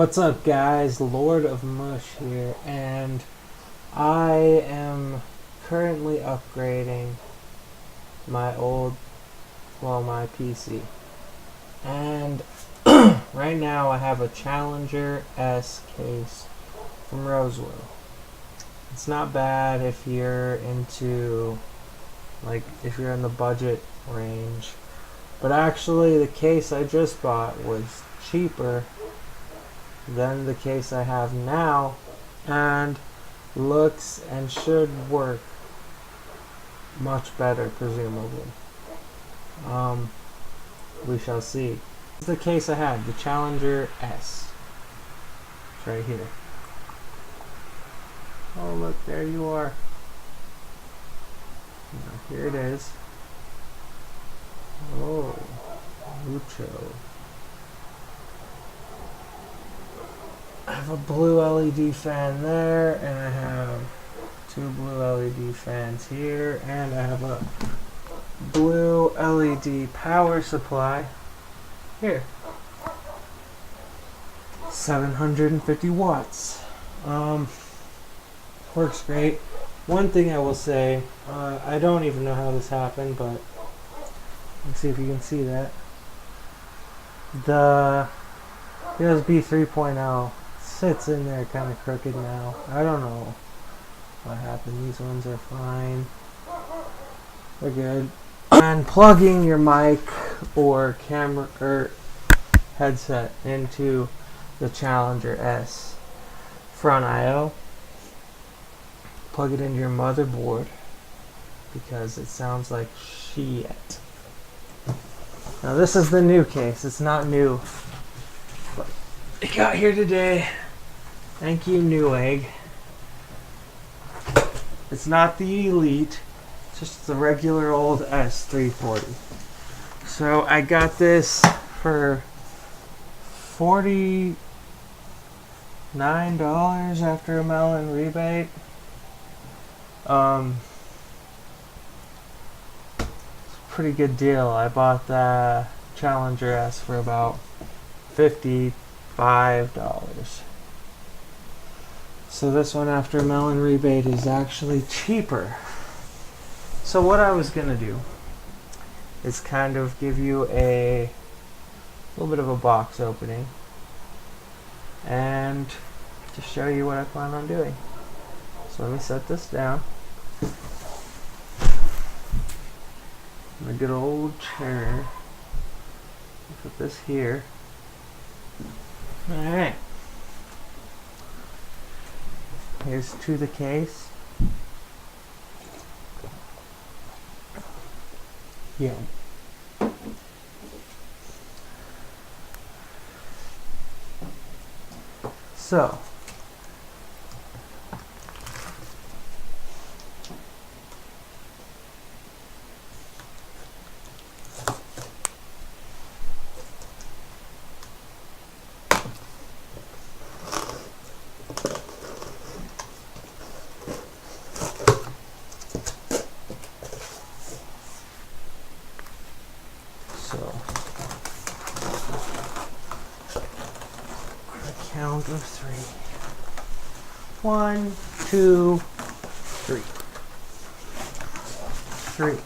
What's up, guys? Lord of Mush here, and I am currently upgrading my my PC. And right now I have a Challenger S case from Roswell. It's not bad if you're if you're in the budget range. But actually, the case I just bought was cheaper than the case I have now, and looks and should work much better, presumably. We shall see. This is the case I had, the Challenger S. It's right here. Oh, look, there you are. Now, here it is. Oh, mucho. I have a blue LED fan there, and I have two blue LED fans here, and I have a blue LED power supply here. 750 watts. Works great. One thing I will say, I don't even know how this happened, but let's see if you can see that. The USB 3.0 sits in there kind of crooked now. I don't know what happened. These ones are fine. They're good. And plugging your mic or camera or headset into the Challenger S front I/O, plug it into your motherboard because it sounds like shit. Now this is the new case. It's not new, but it got here today. Thank you, Newegg. It's not the Elite, it's just the regular old S340. So I got this for $49 after a melon rebate. It's a pretty good deal. I bought the Challenger S for about $55. So this one after melon rebate is actually cheaper. So what I was gonna do is kind of give you a little bit of a box opening and just show you what I plan on doing. So let me set this down. My good old chair. Put this here. Alright. Here's to the case. Yeah. So, count of three. 1, 2, 3. 3.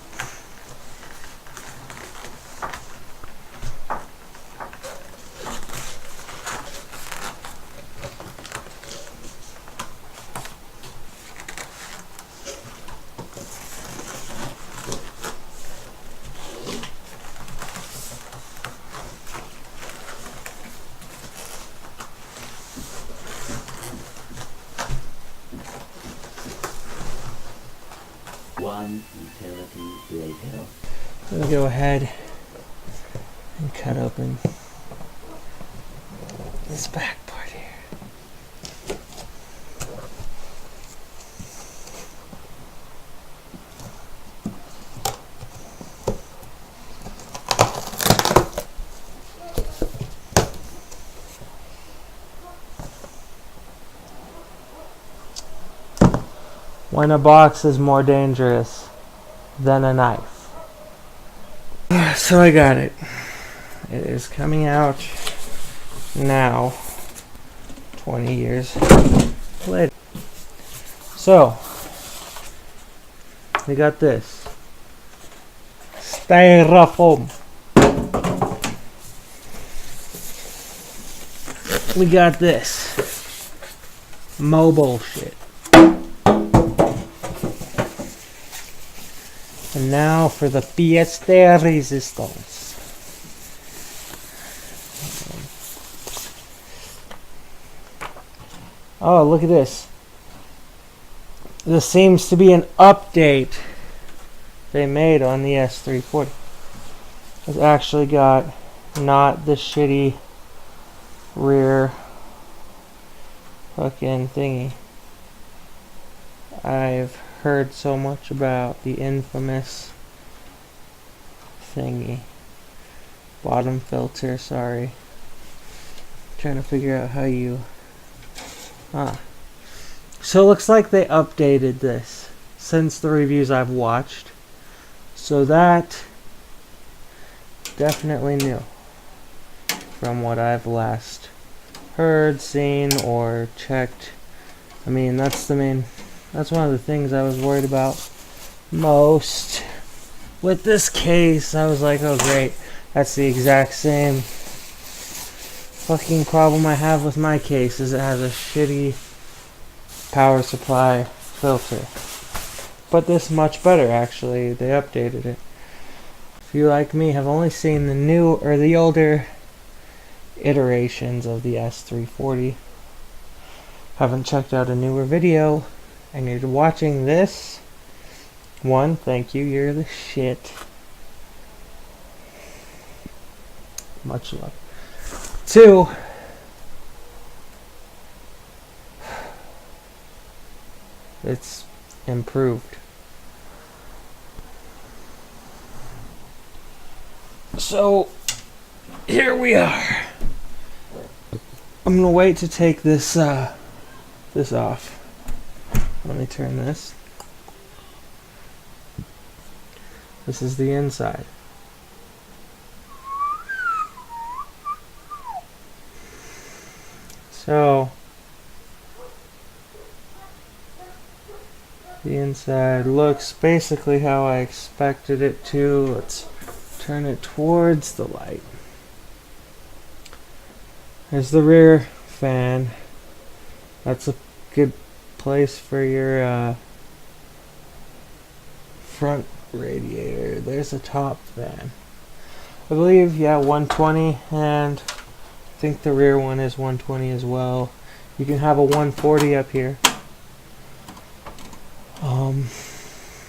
One eternity later. I'm gonna go ahead and cut open this back part here. When a box is more dangerous than a knife. So I got it. It is coming out now. 20 years later. So, we got this. Styrofoam. We got this. Mobile shit. And now for the Fiesta Resistance. Oh, look at this. This seems to be an update they made on the S340. It's actually got not the shitty rear fucking thingy. I've heard so much about the infamous thingy. Bottom filter, sorry. Trying to figure out how you... So it looks like they updated this since the reviews I've watched. So that definitely new from what I've last heard, seen, or checked. I mean, that's one of the things I was worried about most with this case. I was like, oh great, that's the exact same fucking problem I have with my case, is it has a shitty power supply filter. But this much better, actually. They updated it. If you, like me, have only seen the new or the older iterations of the S340, haven't checked out a newer video, and you're watching this, one, thank you, you're the shit. Much love. Two, it's improved. So here we are. I'm gonna wait to take this this off. Let me turn this. This is the inside. So the inside looks basically how I expected it to. Let's turn it towards the light. There's the rear fan. That's a good place for your front radiator. There's a top fan. I believe, yeah, 120, and I think the rear one is 120 as well. You can have a 140 up here. And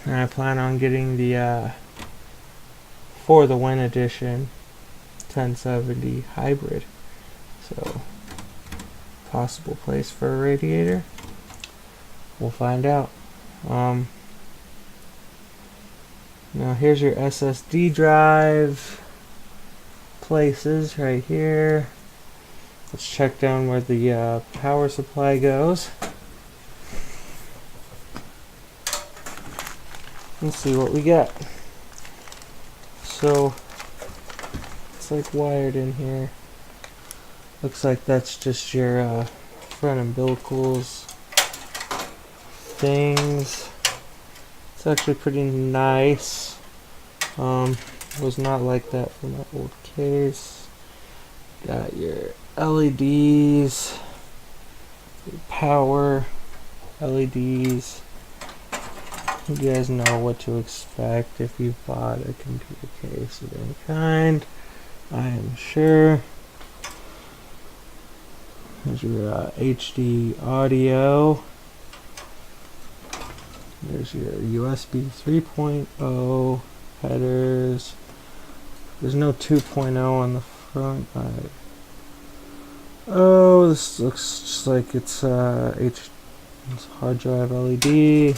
I plan on getting the for the Win Edition 1070 hybrid. So, possible place for a radiator. We'll find out. Now here's your SSD drive places right here. Let's check down where the power supply goes. Let's see what we got. So it's like wired in here. Looks like that's just your front umbilicals things. It's actually pretty nice. Was not like that for my old case. Got your LEDs, your power LEDs. You guys know what to expect if you bought a computer case of any kind, I am sure. There's your HD audio. There's your USB 3.0 headers. There's no 2.0 on the front. Oh, this looks just like it's hard drive LED.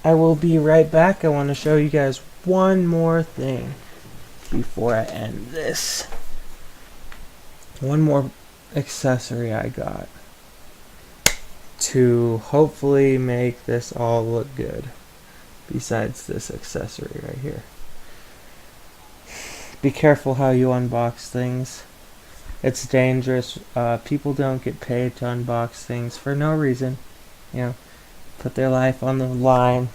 I will be right back. I want to show you guys one more thing before I end this. One more accessory I got to hopefully make this all look good, besides this accessory right here. Be careful how you unbox things. It's dangerous. People don't get paid to unbox things for no reason. You know, put their life on the line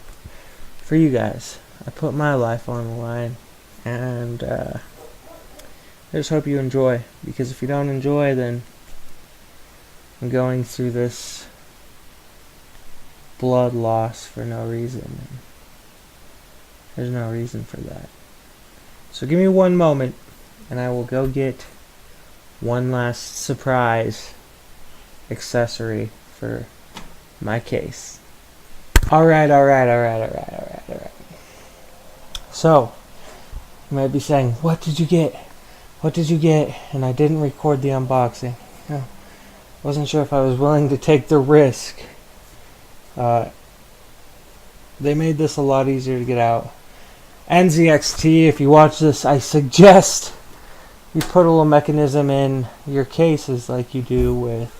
for you guys. I put my life on the line, and I just hope you enjoy, because if you don't enjoy, then I'm going through this blood loss for no reason. There's no reason for that. So give me one moment, and I will go get one last surprise accessory for my case. Alright. So, you might be saying, what did you get? What did you get? And I didn't record the unboxing. Wasn't sure if I was willing to take the risk. They made this a lot easier to get out. NZXT, if you watch this, I suggest you put a little mechanism in your cases like you do with